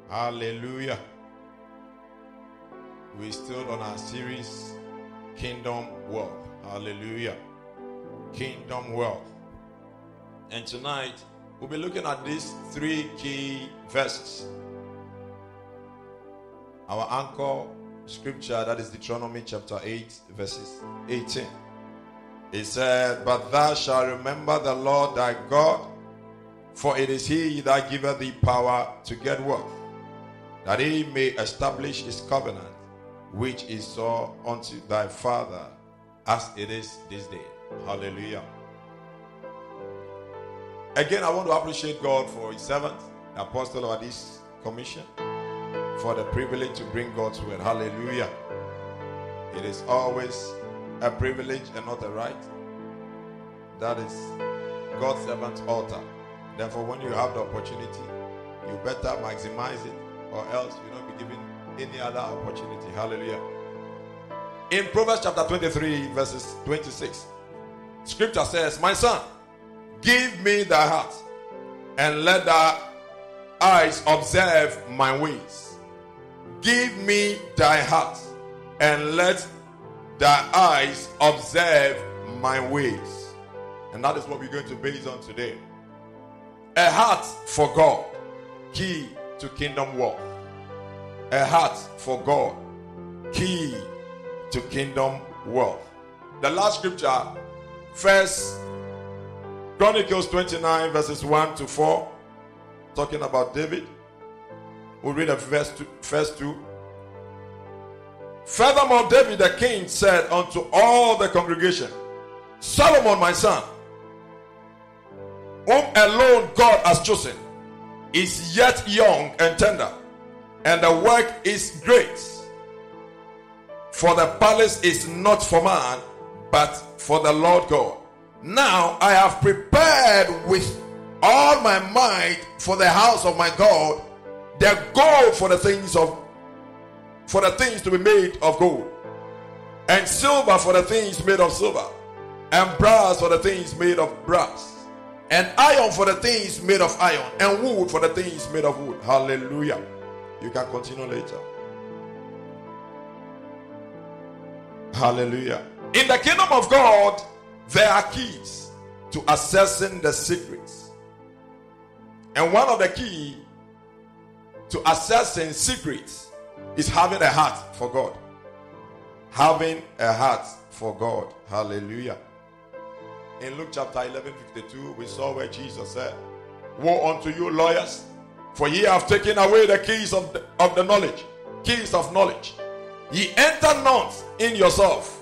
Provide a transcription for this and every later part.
Hallelujah. We're still on our series, Kingdom Wealth. Hallelujah. Kingdom Wealth. And tonight, we'll be looking at these three key verses. Our anchor scripture, that is Deuteronomy chapter 8, verses 18. It said, "But thou shalt remember the Lord thy God, for it is he that giveth thee power to get wealth, that he may establish his covenant, which is so unto thy father, as it is this day." Hallelujah. Again, I want to appreciate God for his servant, the apostle of this commission, for the privilege to bring God's word. Hallelujah. It is always a privilege and not a right. That is God's servant's altar. Therefore, when you have the opportunity, you better maximize it, or else you will not be given any other opportunity. Hallelujah. In Proverbs chapter 23, verses 26, scripture says, "My son, give me thy heart, and let thy eyes observe my ways." Give me thy heart, and let thy eyes observe my ways. And that is what we're going to base on today. A heart for God, key to kingdom wealth. A heart for God, key to kingdom wealth. The last scripture, 1 Chronicles 29, verses 1 to 4, talking about David. We'll read verse 2. "Furthermore, David the king said unto all the congregation, Solomon my son, whom alone God has chosen, is yet young and tender, and the work is great. For the palace is not for man, but for the Lord God. Now I have prepared with all my might for the house of my God, the gold for the things to be made of gold, and silver for the things made of silver, and brass for the things made of brass, and iron for the things made of iron, and wood for the things made of wood." Hallelujah. You can continue later. Hallelujah. In the kingdom of God, there are keys to accessing the secrets. And one of the keys to accessing secrets is having a heart for God. Having a heart for God. Hallelujah. In Luke chapter 11:52, we saw where Jesus said, "Woe unto you, lawyers, for ye have taken away the keys of the knowledge, keys of knowledge. Ye enter not in yourself,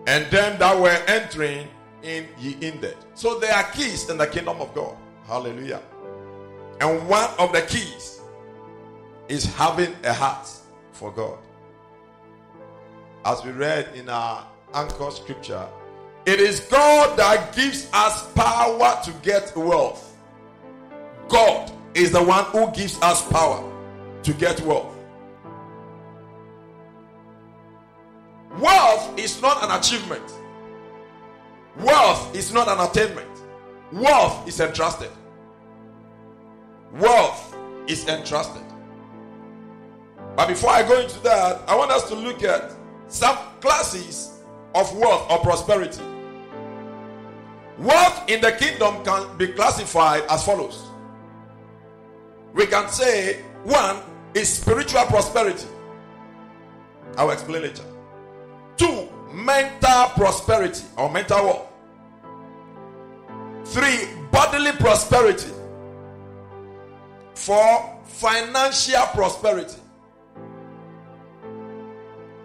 and them that were entering in ye hindered." So there are keys in the kingdom of God. Hallelujah. And one of the keys is having a heart for God. As we read in our anchor scripture, it is God that gives us power to get wealth. God is the one who gives us power to get wealth. Wealth is not an achievement. Wealth is not an attainment. Wealth is entrusted. Wealth is entrusted. But before I go into that, I want us to look at some classes of wealth or prosperity. Wealth in the kingdom can be classified as follows. We can say one is spiritual prosperity. I will explain later. 2, mental prosperity or mental wealth. 3, bodily prosperity. 4, financial prosperity.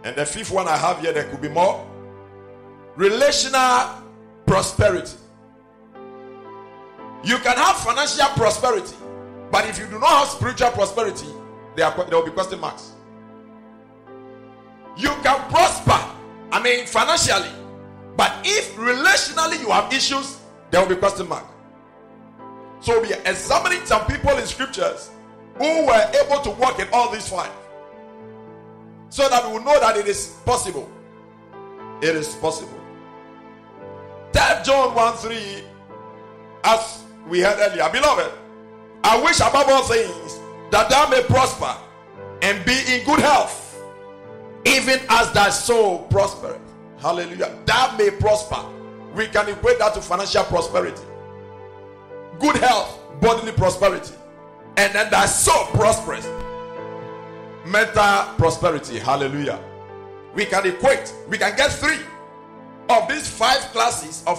And the 5th one I have here, there could be more. Relational prosperity. You can have financial prosperity, but if you do not have spiritual prosperity, there will be question marks. You can prosper, financially, but if relationally you have issues, there will be question mark. So we are examining some people in scriptures who were able to work in all these 5, so that we will know that it is possible. It is possible. 3 John 1:3, as we heard earlier, beloved, I wish above all things that thou may prosper and be in good health, even as thy soul prospereth. Hallelujah. Thou may prosper. We can equate that to financial prosperity, good health, bodily prosperity, and then thy soul prospers, mental prosperity. Hallelujah. We can equate, we can get 3 of these 5 classes of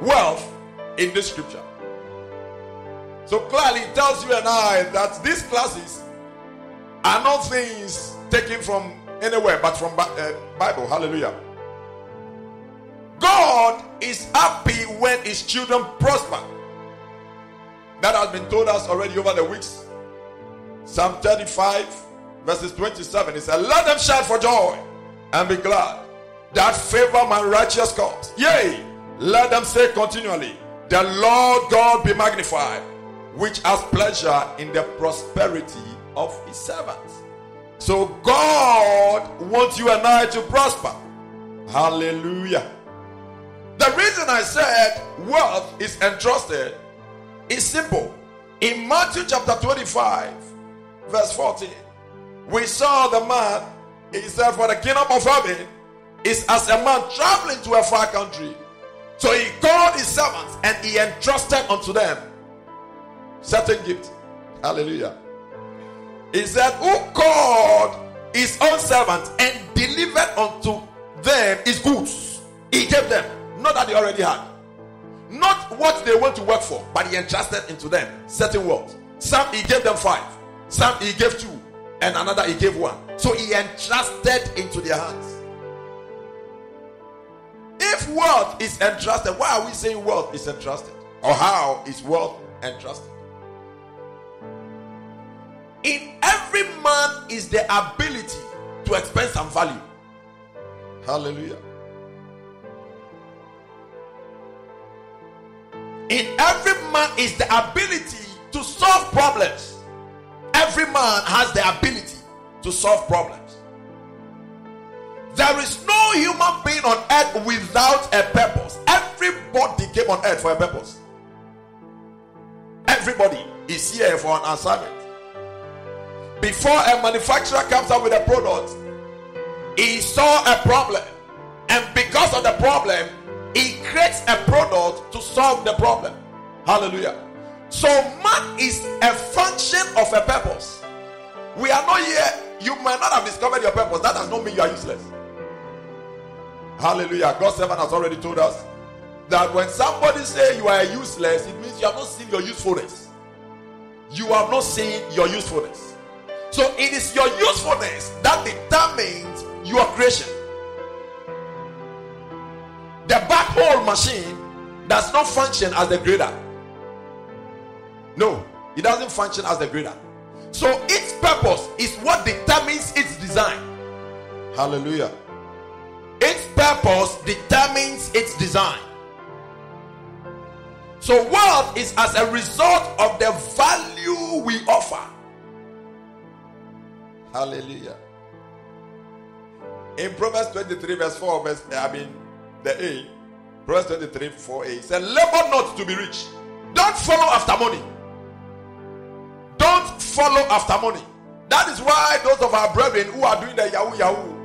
wealth in this scripture. So clearly it tells you and I that these classes are not things taken from anywhere but from Bible. Hallelujah. God is happy when his children prosper. That has been told us already over the weeks. Psalm 35 verses 27, it says, let them shout for joy and be glad that favor my righteous cause. Yea, let them say continually, the Lord God be magnified, which has pleasure in the prosperity of his servants. So God wants you and I to prosper. Hallelujah. The reason I said wealth is entrusted is simple. In Matthew chapter 25 verse 14, we saw the man, he said, for the kingdom of heaven is as a man traveling to a far country. So he called his servants and he entrusted unto them certain gifts. Hallelujah. He said, who called his own servants and delivered unto them his goods. He gave them, not that they already had, not what they went to work for, but he entrusted into them certain wealth. Some he gave them 5, some he gave 2, and another he gave 1. So he entrusted into their hands. If wealth is entrusted, why are we saying wealth is entrusted? Or how is wealth entrusted? In every man is the ability to expend some value. Hallelujah. In every man is the ability to solve problems. Every man has the ability to solve problems. There is no human being on earth without a purpose. Everybody came on earth for a purpose. Everybody is here for an assignment. Before a manufacturer comes up with a product, he saw a problem, and because of the problem, he creates a product to solve the problem. Hallelujah. So man is a function of a purpose. We are not here. You might not have discovered your purpose. That does not mean you are useless. Hallelujah. God's servant has already told us that when somebody says you are useless, it means you have not seen your usefulness. You have not seen your usefulness. So it is your usefulness that determines your creation. The backhoe machine does not function as the grader. No, it doesn't function as the grader. So its purpose is what determines its design. Hallelujah. Its purpose determines its design. So wealth is as a result of the value we offer. Hallelujah. In Proverbs 23 verse 4, the A, Proverbs 23 4a, it says, labor not to be rich. Don't follow after money. Don't follow after money. That is why those of our brethren who are doing the yahoo,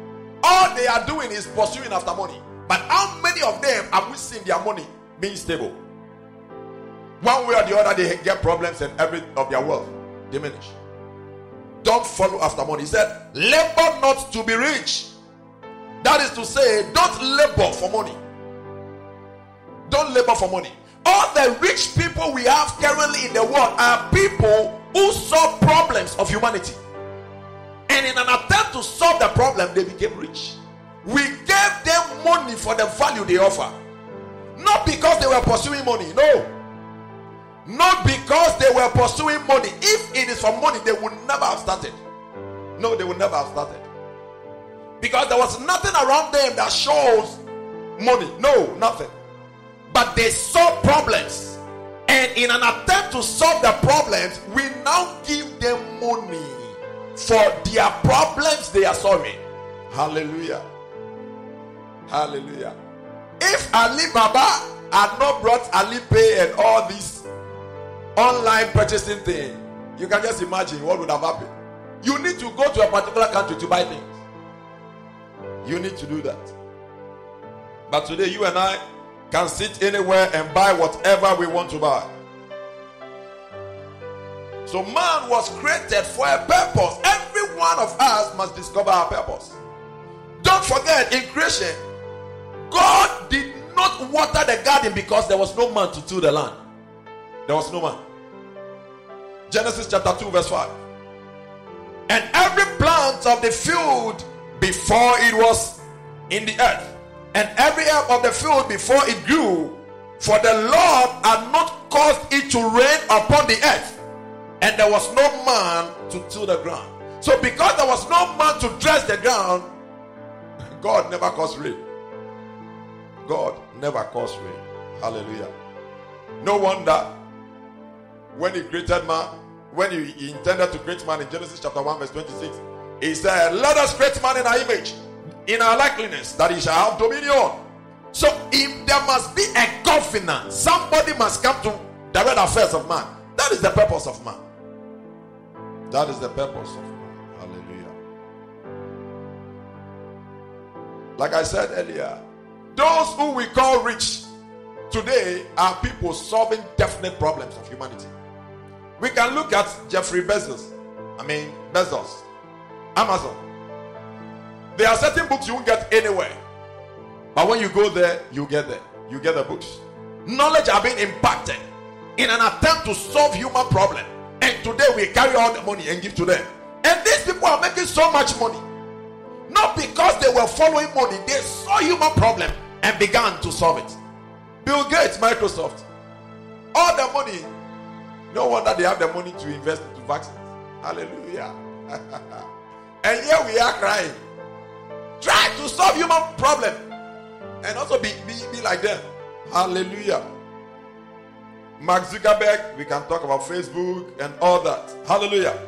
all they are doing is pursuing after money. But how many of them have we seen their money being stable? One way or the other, they get problems and every of their wealth diminish. Don't follow after money. He said, labor not to be rich. That is to say, don't labor for money. Don't labor for money. All the rich people we have currently in the world are people who solve problems of humanity. And in an attempt to solve the problem, they became rich. We gave them money for the value they offer. Not because they were pursuing money. No. Not because they were pursuing money. If it is for money, they would never have started. No, they would never have started. Because there was nothing around them that shows money. No, nothing. But they solve problems. And in an attempt to solve the problems, we now give them money for their problems they are solving. Hallelujah. Hallelujah. If Alibaba had not brought Alipay and all these online purchasing thing, You can just imagine what would have happened. You need to go to a particular country to buy things. You need to do that. But today you and I can sit anywhere and buy whatever we want to buy. So man was created for a purpose. Every one of us must discover our purpose. Don't forget, in creation, God did not water the garden because there was no man to till the land. There was no man. Genesis chapter 2 verse 5. And every plant of the field before it was in the earth, and every herb of the field before it grew, for the Lord had not caused it to rain upon the earth, and there was no man to till the ground. So because there was no man to dress the ground, God never caused rain. God never caused rain. Hallelujah. No wonder when he created man, when he intended to create man in Genesis chapter 1 verse 26, he said, let us create man in our image, in our likeness, that he shall have dominion. So if there must be a covenant, somebody must come to direct affairs of man. That is the purpose of man. That is the purpose of man. Hallelujah. Like I said earlier, those who we call rich today are people solving definite problems of humanity. We can look at Jeffrey Bezos. Bezos. Amazon. There are certain books you won't get anywhere. But when you go there, you get there. You get the books. Knowledge are being impacted in an attempt to solve human problem. And today we carry all the money and give to them. And these people are making so much money. Not because they were following money. They saw human problem and began to solve it. Bill Gates, Microsoft. All the money. No wonder they have the money to invest into vaccines. Hallelujah. And here we are crying. Try to solve human problem. And also be like them. Hallelujah. Mark Zuckerberg, we can talk about Facebook and all that. Hallelujah.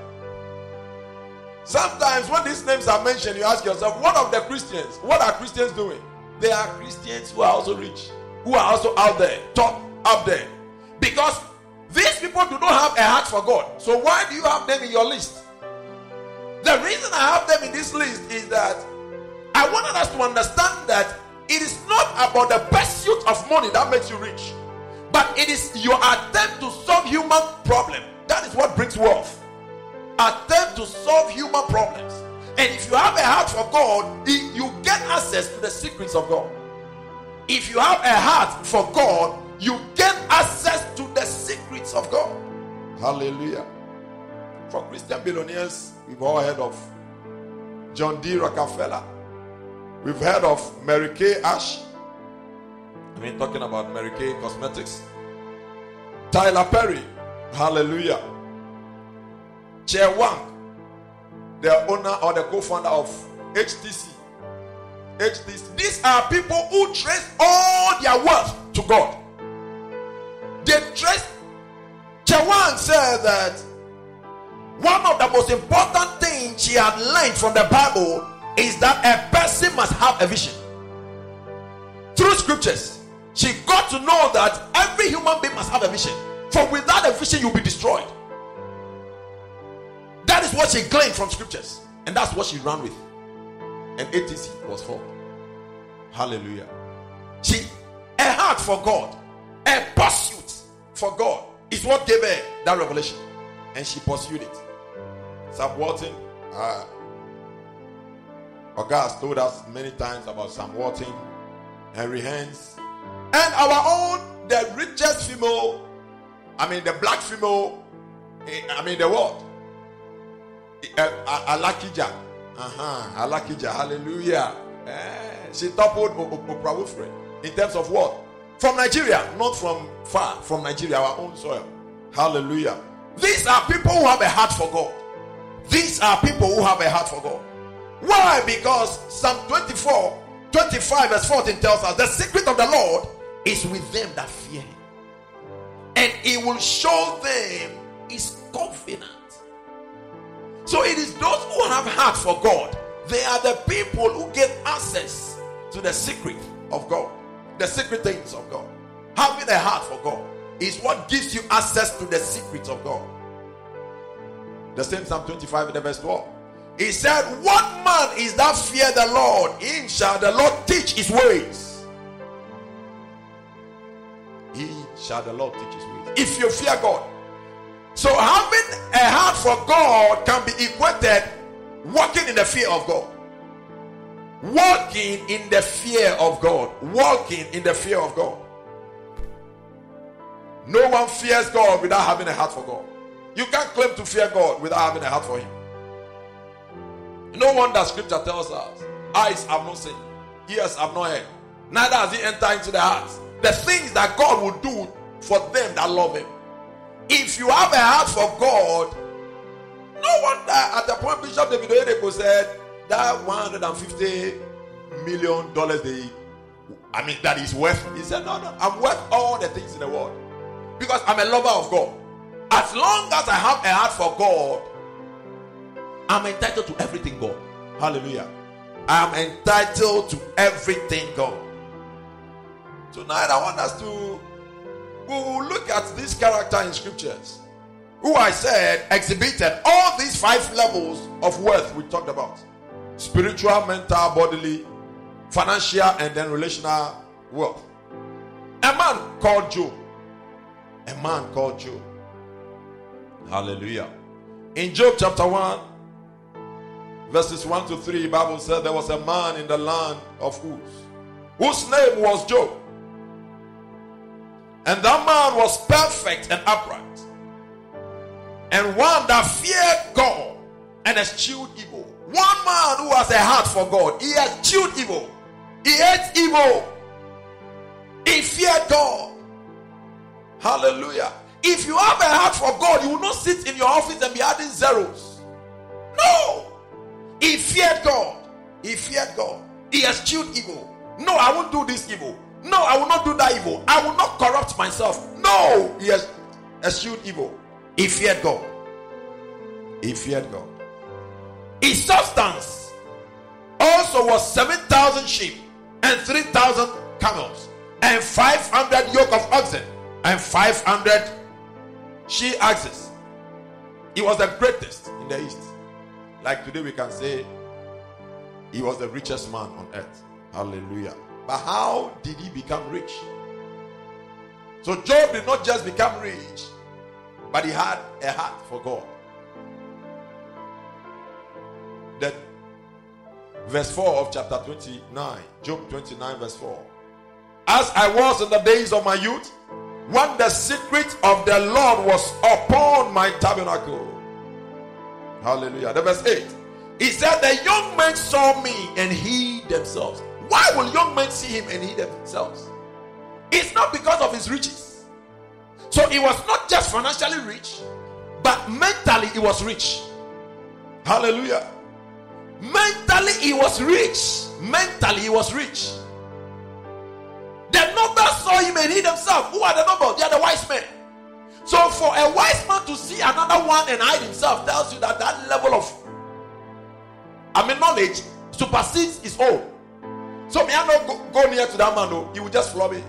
Sometimes when these names are mentioned, you ask yourself, what of the Christians? What are Christians doing? There are Christians who are also rich, who are also out there, top up there. Because these people do not have a heart for God. So why do you have them in your list? The reason I have them in this list is that I wanted us to understand that it is not about the pursuit of money that makes you rich, but it is your attempt to solve human problem. That is what brings wealth. Attempt to solve human problems. And if you have a heart for God, you get access to the secrets of God. If you have a heart for God, you get access to the secrets of God. Hallelujah. For Christian billionaires, we've all heard of John D. Rockefeller. We've heard of Mary Kay Ash. Talking about Mary Kay Cosmetics. Tyler Perry. Hallelujah. Chair Wang, the owner or the co-founder of HTC. These are people who trace all their wealth to God. They trace. Chair Wang said that one of the most important things she had learned from the Bible is that a person must have a vision. Through scriptures, she got to know that every human being must have a vision. For without a vision, you'll be destroyed. That is what she gleaned from scriptures. And that's what she ran with. And ATC was formed. Hallelujah. A heart for God, a pursuit for God is what gave her that revelation. And she pursued it. Sam Walton, August told us many times about Sam Walton, Henry Hens, and our own, the richest female, the black female, the world. Alakija. Alakija. Hallelujah. She toppled Oprah Winfrey in terms of what? From Nigeria, not from far, from Nigeria, our own soil. Hallelujah. These are people who have a heart for God. These are people who have a heart for God. Why? Because Psalm 25 verse 14 tells us the secret of the Lord is with them that fear him, and he will show them his covenant. So it is those who have heart for God. They are the people who get access to the secret of God, the secret things of God. Having a heart for God is what gives you access to the secrets of God. The same Psalm 25 in the verse 12. He said, what man is that fear the Lord? Him shall the Lord teach his ways. He shall the Lord teach his ways. If you fear God. So having a heart for God can be equated walking in the fear of God. Walking in the fear of God. Walking in the fear of God. No one fears God without having a heart for God. You can't claim to fear God without having a heart for him. No wonder scripture tells us, eyes have not seen, ears have not heard, neither has he entered into the hearts. The things that God will do for them that love him. If you have a heart for God, no wonder at the point Bishop David Oyedepo said that $150 million that is worth. He said, no, I'm worth all the things in the world. Because I'm a lover of God. As long as I have a heart for God, I'm entitled to everything God. Hallelujah. I am entitled to everything God. Tonight I want us to look at this character in scriptures, who I said exhibited all these 5 levels of worth we talked about: spiritual, mental, bodily, financial, and then relational wealth. A man called Job. A man called Job. Hallelujah. In Job chapter 1, verses 1 to 3, the Bible said there was a man in the land of Uz, whose name was Job. And that man was perfect and upright, and one that feared God and eschewed evil. One man who has a heart for God. He eschewed evil. He hates evil. He feared God. Hallelujah. If you have a heart for God, you will not sit in your office and be adding zeros. No. He feared God. He feared God. He eschewed evil. No, I won't do this evil. No, I will not do that evil. I will not corrupt myself. No, he eschewed evil. He feared God. He feared God. His substance also was 7,000 sheep and 3,000 camels and 500 yoke of oxen and 500 she-asses. He was the greatest in the east. Like today we can say he was the richest man on earth. Hallelujah. But how did he become rich? So Job did not just become rich, but he had a heart for God. That verse 4 of chapter 29, Job 29 verse 4. As I was in the days of my youth, when the secret of the Lord was upon my tabernacle. Hallelujah. The verse 8. He said, the young men saw me and hid themselves. Why will young men see him and hid themselves? It's not because of his riches. So he was not just financially rich, but mentally he was rich. Hallelujah. Mentally he was rich. Mentally he was rich. The nobles saw him and hid themselves. Who are the nobles? They are the wise men. So for a wise man to see another one and hide himself tells you that that level of knowledge supersedes his own. So may I not go near to that man, though. He will just flog me.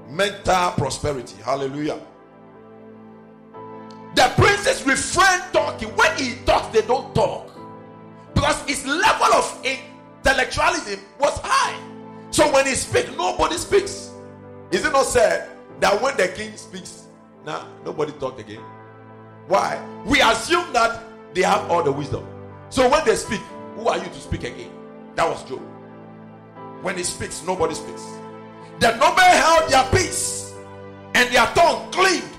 Mental prosperity. Hallelujah. The princes refrain talking. When he talks, they don't talk. Because his level of intellectualism was high. So when he speaks, nobody speaks. Is it not said that when the king speaks, nobody talked again? Why? We assume that they have all the wisdom. So when they speak, who are you to speak again? That was Job. When he speaks, nobody speaks. The noble held their peace, and their tongue cleaved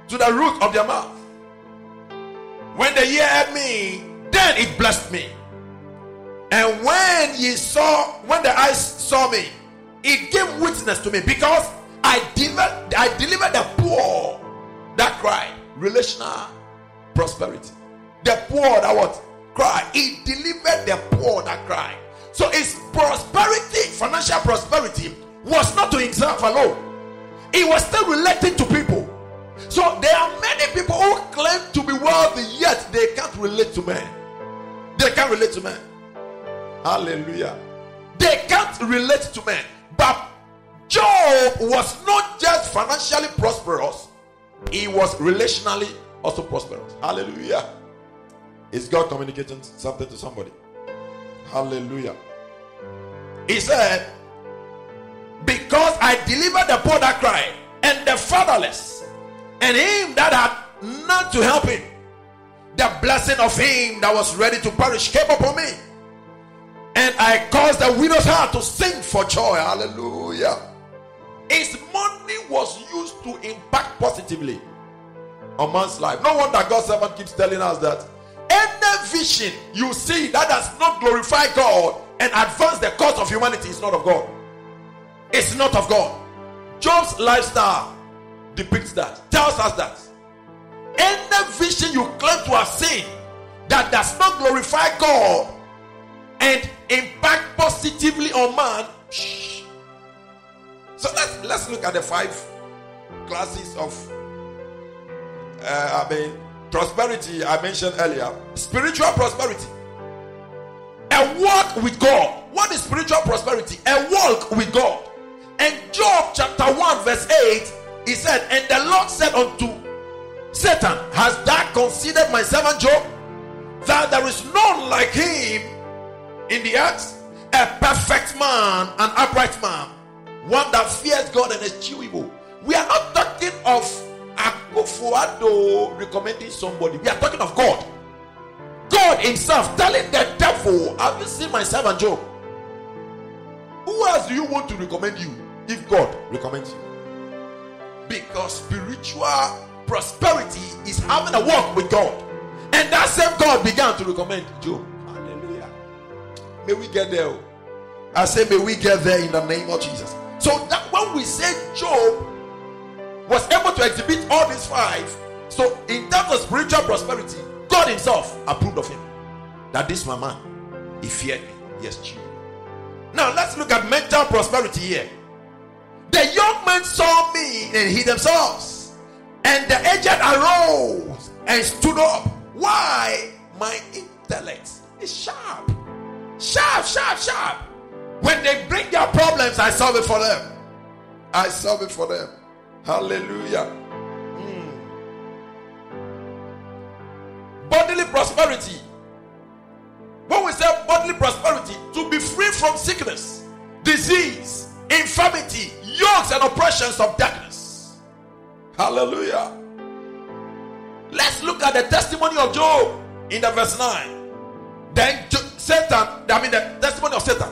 to the root of their mouth. When the ear heard me, then it blessed me. And when the eyes saw me, it gave witness to me, because I delivered the poor that cried. Relational prosperity. The poor that what? Cry. He delivered the poor that cried. So his prosperity, financial prosperity, was not to himself alone. He was still relating to people. So there are many people who claim to be wealthy, yet they can't relate to men. They can't relate to men. Hallelujah. They can't relate to men. But Job was not just financially prosperous, he was relationally also prosperous. Hallelujah. Is God communicating something to somebody? Hallelujah. He said, because I delivered the poor that cry, and the fatherless, and him that had none to help him, the blessing of him that was ready to perish came upon me, and I caused the widow's heart to sing for joy. Hallelujah. His money was used to impact positively on man's life. No wonder God's servant keeps telling us that any vision you see that does not glorify God and advance the cause of humanity is not of God. It's not of God. Job's lifestyle depicts that, tells us that. Any vision you claim to have seen that does not glorify God and impact positively on man, shh. So let's look at the 5 classes of prosperity I mentioned earlier. Spiritual prosperity. A walk with God. What is spiritual prosperity? A walk with God. And Job chapter 1 verse 8, he said, and the Lord said unto Satan, hast thou considered my servant Job, that there is none like him in the earth, a perfect man, an upright man, one that fears God and eschews evil. We are not talking of Akufo-Addo recommending somebody. We are talking of God. God himself telling the devil, have you seen my servant Job? Who else do you want to recommend you if God recommends you? Because spiritual prosperity is having a walk with God. And that same God began to recommend Job. Hallelujah. May we get there. I say may we get there in the name of Jesus. So that when we say Job was able to exhibit all these 5, so in terms of spiritual prosperity, God himself approved of him. That this my man, he feared me. Yes, true. Now let's look at mental prosperity here. The young men saw me and hid themselves, and the aged arose and stood up. Why? My intellect is sharp. Sharp. When they bring their problems, I solve it for them. I solve it for them. Hallelujah. Bodily prosperity. When we say bodily prosperity, to be free from sickness, disease, infirmity, yokes and oppressions of darkness. Hallelujah. Let's look at the testimony of Job in the verse 9. Then the testimony of Satan.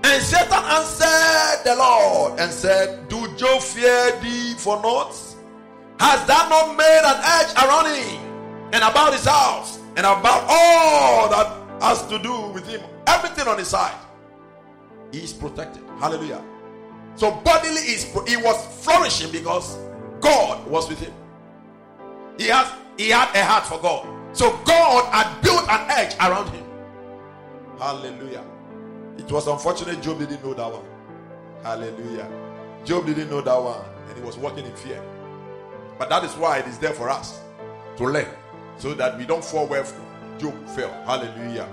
And Satan answered the Lord and said, do Job fear thee for naught? Hast thou not made an edge around him and about his house and about all that has to do with him? Everything on his side, he is protected. Hallelujah. So bodily he was flourishing because God was with him. He had a heart for God. So God had built an edge around him. Hallelujah. It was unfortunate Job didn't know that one. Hallelujah. Job didn't know that one, and he was walking in fear. But that is why it is there for us to learn, so that we don't fall where Job fell. Hallelujah.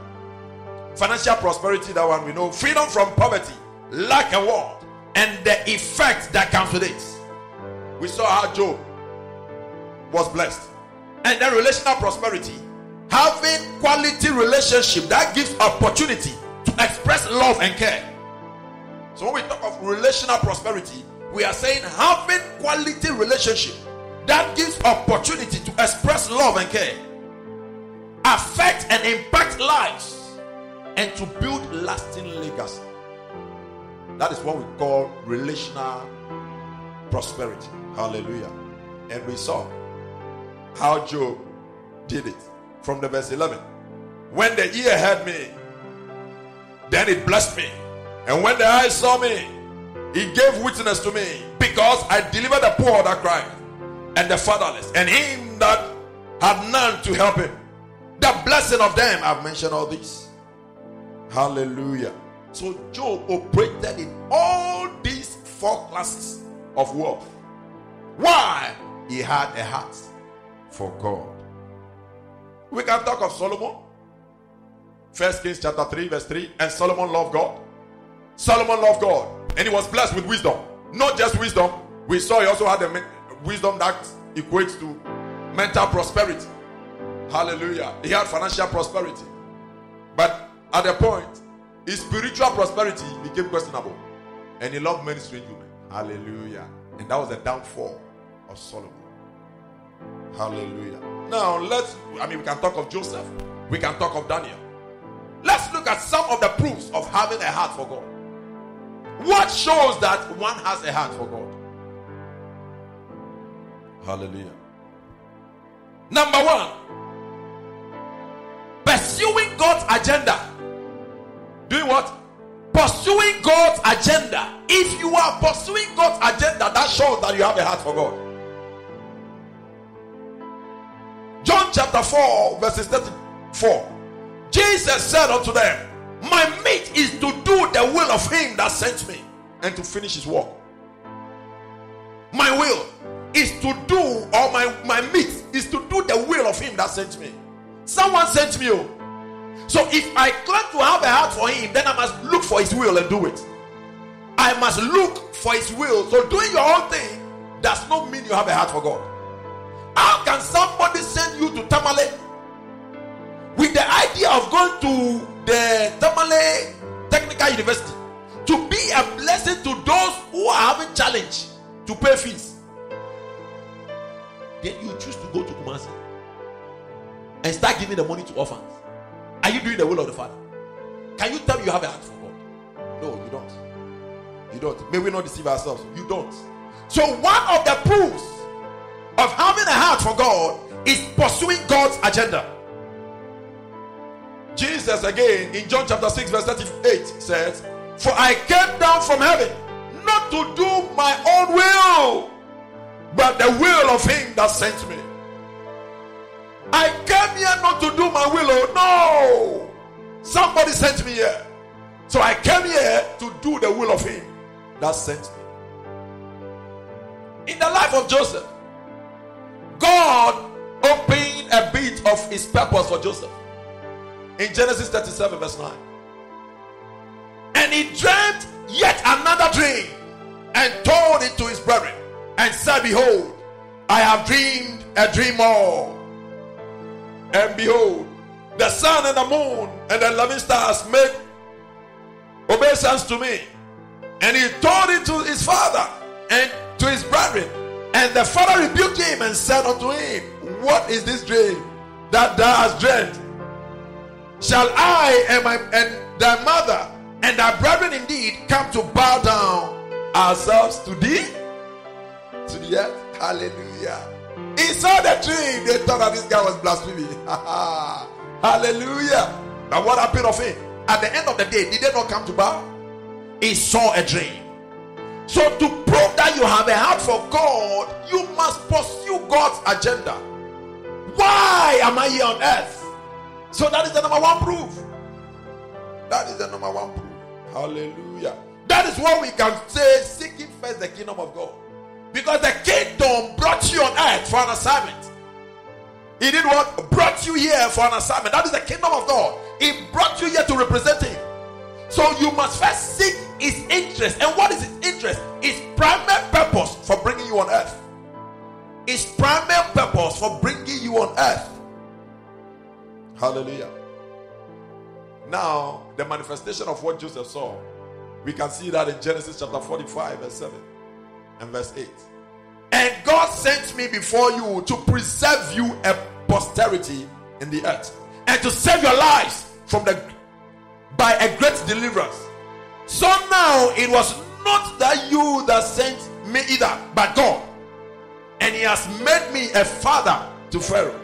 Financial prosperity, that one we know. Freedom from poverty, lack and want, and the effect that comes with it. We saw how Job was blessed. And then relational prosperity, having quality relationship that gives opportunity to express love and care. So when we talk of relational prosperity, we are saying having quality relationship that gives opportunity to express love and care, affect and impact lives, and to build lasting legacy. That is what we call relational prosperity. Hallelujah. And we saw how Job did it from the verse 11. When the ear heard me, then it blessed me. And when the eyes saw me, it gave witness to me, because I delivered the poor that cried, and the fatherless, and him that had none to help him. The blessing of them, I've mentioned all this. Hallelujah. So Job operated in all these 4 classes of wealth. Why? He had a heart for God. We can talk of Solomon. 1 Kings chapter 3 verse 3. And Solomon loved God. Solomon loved God, and he was blessed with wisdom. Not just wisdom. We saw he also had a wisdom that equates to mental prosperity. Hallelujah. He had financial prosperity. But at a point, his spiritual prosperity became questionable. And he loved many strange women. Hallelujah. And that was the downfall of Solomon. Hallelujah. Now we can talk of Joseph. We can talk of Daniel. Let's look at some of the proofs of having a heart for God. What shows that one has a heart for God? Hallelujah. Number one, pursuing God's agenda. Doing what? Pursuing God's agenda. If you are pursuing God's agenda, that shows that you have a heart for God. John chapter 4, verses 34. Jesus said unto them, my meat is to do the will of him that sent me and to finish his work. My will is to do, or my meat is to do the will of him that sent me. Someone sent me. So if I claim to have a heart for him, then I must look for his will and do it. I must look for his will. So doing your own thing does not mean you have a heart for God. How can somebody send you to Tamale with the idea of going to the Tamale Technical University to be a blessing to those who are having challenge to pay fees? Then you choose to go to Kumasi and start giving the money to orphans. Are you doing the will of the Father? Can you tell me you have a heart for God? No, you don't. You don't. May we not deceive ourselves. You don't. So one of the proofs of having a heart for God is pursuing God's agenda. Jesus again in John chapter 6 verse 38 says, for I came down from heaven not to do my own will, but the will of him that sent me. I came here not to do my will. Oh no, somebody sent me here. So I came here to do the will of him that sent me. In the life of Joseph, God opened a bit of his purpose for Joseph in Genesis 37 verse 9. And he dreamed yet another dream and told it to his brethren and said, behold, I have dreamed a dream more. And behold, the sun and the moon and the 11 stars made obeisance to me. And he told it to his father and to his brethren. And the father rebuked him and said unto him, what is this dream that thou hast dreamt? Shall I and thy mother and thy brethren indeed come to bow down ourselves to thee? To the earth? Hallelujah. He saw the dream. They thought that this guy was blaspheming. Hallelujah. But what happened of him? At the end of the day, did they not come to bow? He saw a dream. So to prove that you have a heart for God, you must pursue God's agenda. Why am I here on earth? So that is the number one proof. That is the number one proof. Hallelujah. That is what we can say, seeking first the kingdom of God. Because the kingdom brought you on earth for an assignment. He did what? Brought you here for an assignment. That is the kingdom of God. He brought you here to represent him. So you must first seek his interest. And what is his interest? His primary purpose for bringing you on earth. His primary purpose for bringing you on earth. Hallelujah. Now, the manifestation of what Joseph saw, we can see that in Genesis chapter 45 verse 7 and verse 8. And God sent me before you to preserve you a posterity in the earth, and to save your lives by a great deliverance. So now it was not that you that sent me either, but God. And he has made me a father to Pharaoh,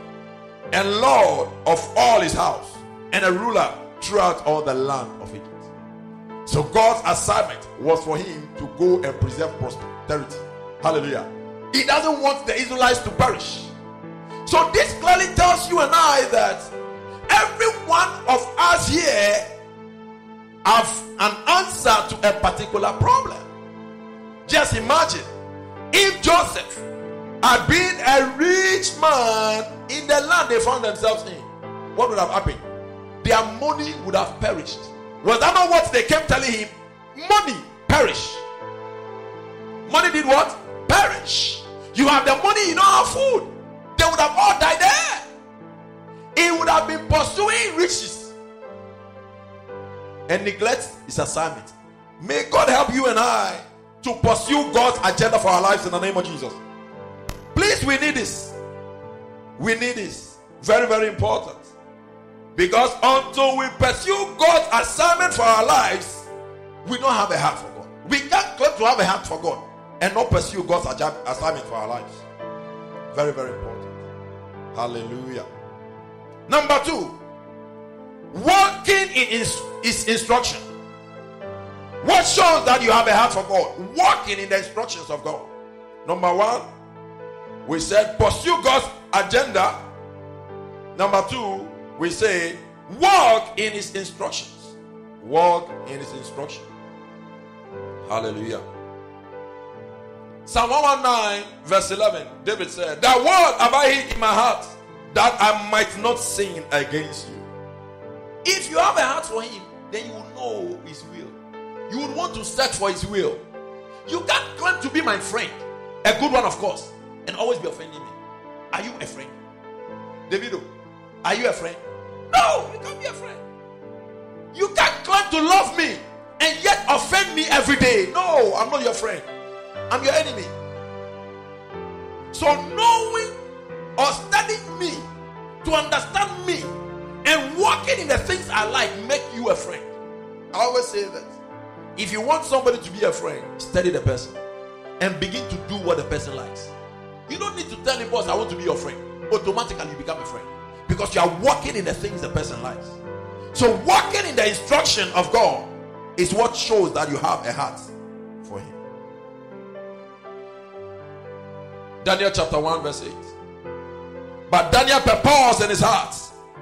and Lord of all his house, and a ruler throughout all the land of Egypt. So God's assignment was for him to go and preserve prosperity. Hallelujah. He doesn't want the Israelites to perish. So this clearly tells you and I that every one of us here have an answer to a particular problem. Just imagine if Joseph had been a rich man in the land they found themselves in, what would have happened? Their money would have perished. Was that not what they kept telling him? Money perish. Money did what? Perish. You have the money, you don't have food. they would have all died there. He would have been pursuing riches and neglect his assignment. May God help you and I to pursue God's agenda for our lives in the name of Jesus. Please, we need this. We need this. Very, very important. Because until we pursue God's assignment for our lives, we don't have a heart for God. We can't claim to have a heart for God and not pursue God's assignment for our lives. Very, very important. Hallelujah. Number 2, walking in his instruction. What shows that you have a heart for God? Walking in the instructions of God. Number 1, we said pursue God's agenda. Number 2, we say walk in his instructions. Walk in his instruction. Hallelujah. Psalm 119 verse 11, David said, "Thy word have I hid in my heart, that I might not sin against you." If you have a heart for him, then you will know his will. You would want to search for his will. You can't claim to be my friend, a good one of course, and always be offending me. Are you a friend? Davido, are you a friend? No, you can't be a friend. You can't claim to love me and yet offend me every day. No, I'm not your friend. I'm your enemy. So knowing or studying me to understand me and walking in the things I like make you a friend. I always say that if you want somebody to be a friend, study the person and begin to do what the person likes. You don't need to tell him, boss, I want to be your friend. Automatically you become a friend because you are walking in the things the person likes. So walking in the instruction of God is what shows that you have a heart for him. Daniel chapter 1 verse 8. But Daniel purposed in his heart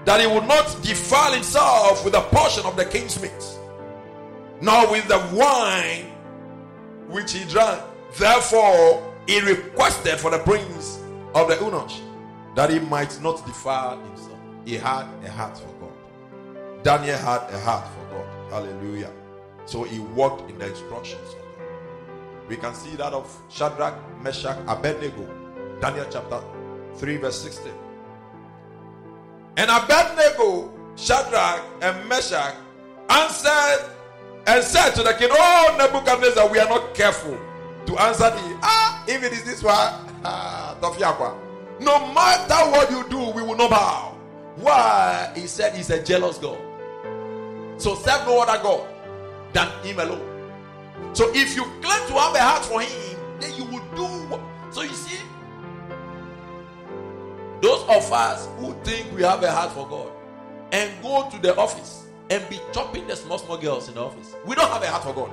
that he would not defile himself with a portion of the king's meat, nor with the wine which he drank. Therefore he requested for the prince of the eunuchs that he might not defile himself. He had a heart for God. Daniel had a heart for God. Hallelujah. So he walked in the instructions of God. We can see that of Shadrach, Meshach, Abednego. Daniel chapter 3 verse 16. And Abednego, Shadrach and Meshach answered and said to the king, "Oh Nebuchadnezzar, we are not careful to answer thee. If it is this one, no matter what you do, we will not bow." Why? He said he's a jealous God. So serve no other God than him alone. So if you claim to have a heart for him, then you will do what? So you see, those of us who think we have a heart for God and go to the office and be chopping the small girls in the office, we don't have a heart for God.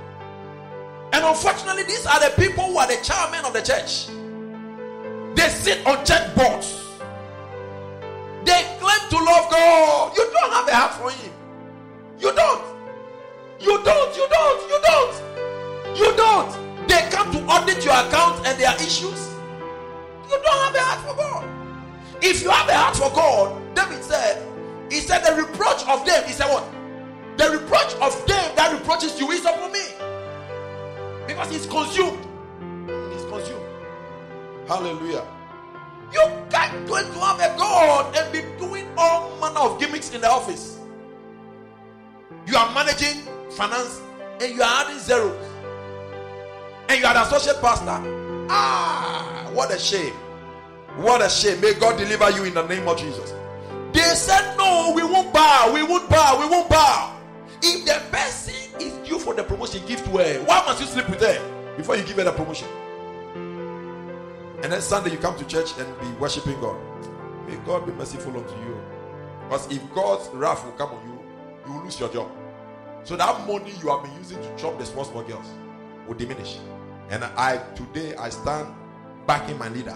And unfortunately, these are the people who are the chairmen of the church. They sit on church boards. They claim to love God. You don't have a heart for him. You don't. You don't. You don't. You don't. You don't. They come to audit your account and their issues. You don't have a heart for God. If you have a heart for God, David said, he said the reproach of them, he said what? The reproach of them that reproaches you is upon me. Because he's consumed. He's consumed. Hallelujah. You can't claim to have a God and be doing all manner of gimmicks in the office. You are managing finance and you are adding zeros. And you are the associate pastor. What a shame. What a shame. May God deliver you in the name of Jesus. They said, no, we won't bow. We won't bow. We won't bow. If the person is due for the promotion, give to her. Why must you sleep with her before you give her the promotion? And then Sunday you come to church and be worshiping God. May God be merciful unto you. Because if God's wrath will come on you, you will lose your job. So that money you have been using to chop the small girls will diminish. And today I stand backing my leader.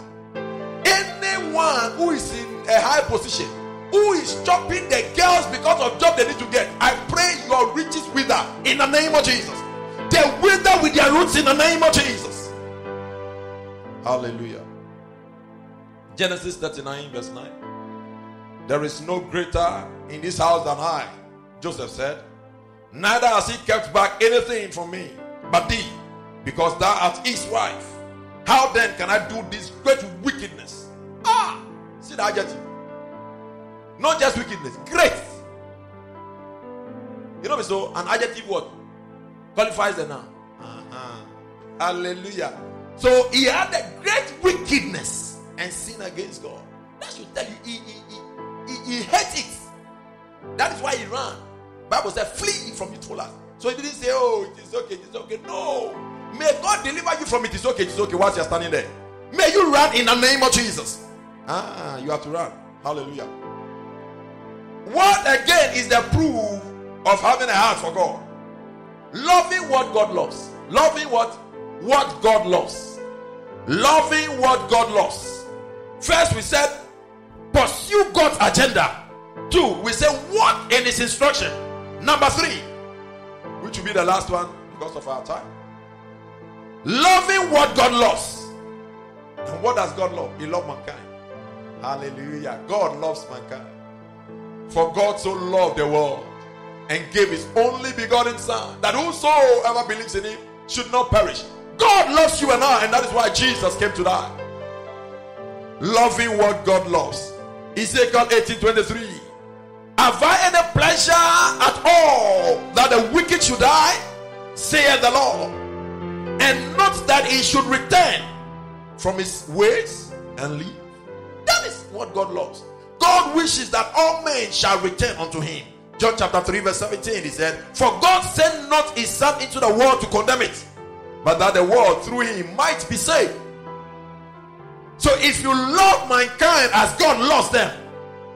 Anyone who is in a high position, who is chopping the girls because of job they need to get, I pray your riches wither in the name of Jesus. They wither with their roots in the name of Jesus. Hallelujah. Genesis 39 verse 9. There is no greater in this house than I, Joseph said. Neither has he kept back anything from me but thee, because thou art his wife. How then can I do this great wickedness? the adjective. Not just wickedness, great. You know, so an adjective what? Qualifies the noun. Hallelujah. So he had a great wickedness and sin against God. That should tell you he hates it. That is why he ran. Bible said, flee from it. So he didn't say, oh, it is okay, it is okay. No. May God deliver you from it is okay, whilst you're standing there. May you run in the name of Jesus. You have to run. Hallelujah. What again is the proof of having a heart for God? Loving what God loves. Loving what God loves. Loving what God loves. First we said, pursue God's agenda. 2, we say walk in his instruction. Number 3, which will be the last one because of our time. Loving what God loves. And what does God love? He loves mankind. Hallelujah. God loves mankind. For God so loved the world and gave his only begotten Son, that whosoever believes in him should not perish. God loves you and I, and that is why Jesus came to die. Loving what God loves. Ezekiel 18:23. Have I any pleasure at all that the wicked should die, saith the Lord, and not that he should return from his ways and live? That is what God loves. God wishes that all men shall return unto him. John chapter 3 verse 17, he said, for God sent not his Son into the world to condemn it, but that the world through him might be saved. So if you love mankind as God loves them,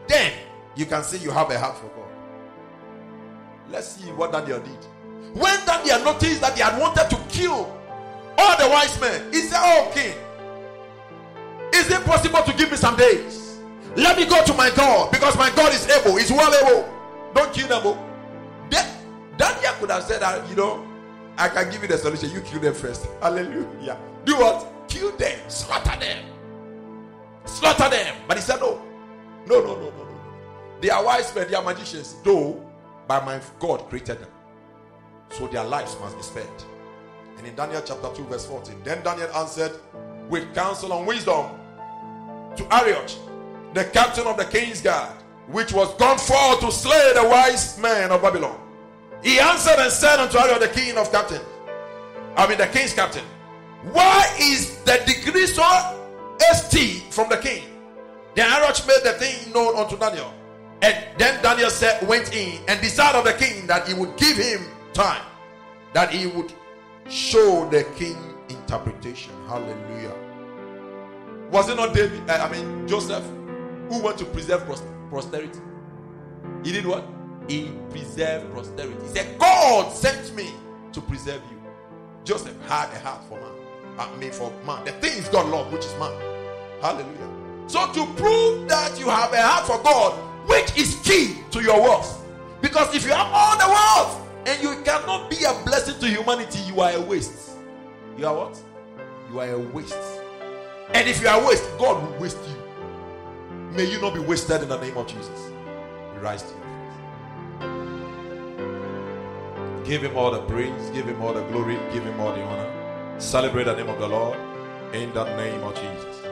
then you can see you have a heart for God. Let's see what Daniel did. When Daniel noticed that he had wanted to kill all the wise men, he said, oh king, is it possible to give me some days? Let me go to my God, because my God is able, he's well able. Don't kill them. Daniel could have said that, I can give you the solution. You kill them first. Hallelujah. Do what? Kill them. Slaughter them. Slaughter them. But he said no. No. They are wise men, they are magicians, though by my God created them. So their lives must be spared. And in Daniel chapter 2 verse 14, then Daniel answered with counsel and wisdom to Arioch, the captain of the king's guard, which was gone forth to slay the wise men of Babylon. He answered and said unto Arioch, the king's captain, why is the decree so hasty from the king? Then Arioch made the thing known unto Daniel. And then Daniel went in and desired of the king that he would give him time, that he would show the king interpretation. Hallelujah. Was it not Joseph, who went to preserve posterity? He did what? He preserved posterity. He said, God sent me to preserve you. Joseph had a heart for man. For man. The things God loved, which is man. Hallelujah. So to prove that you have a heart for God, which is key to your wealth. Because if you have all the wealth and you cannot be a blessing to humanity, you are a waste. You are what? You are a waste. And if you are a waste, God will waste you. May you not be wasted in the name of Jesus. Rise to your feet. Give him all the praise, give him all the glory, give him all the honor. Celebrate the name of the Lord in the name of Jesus.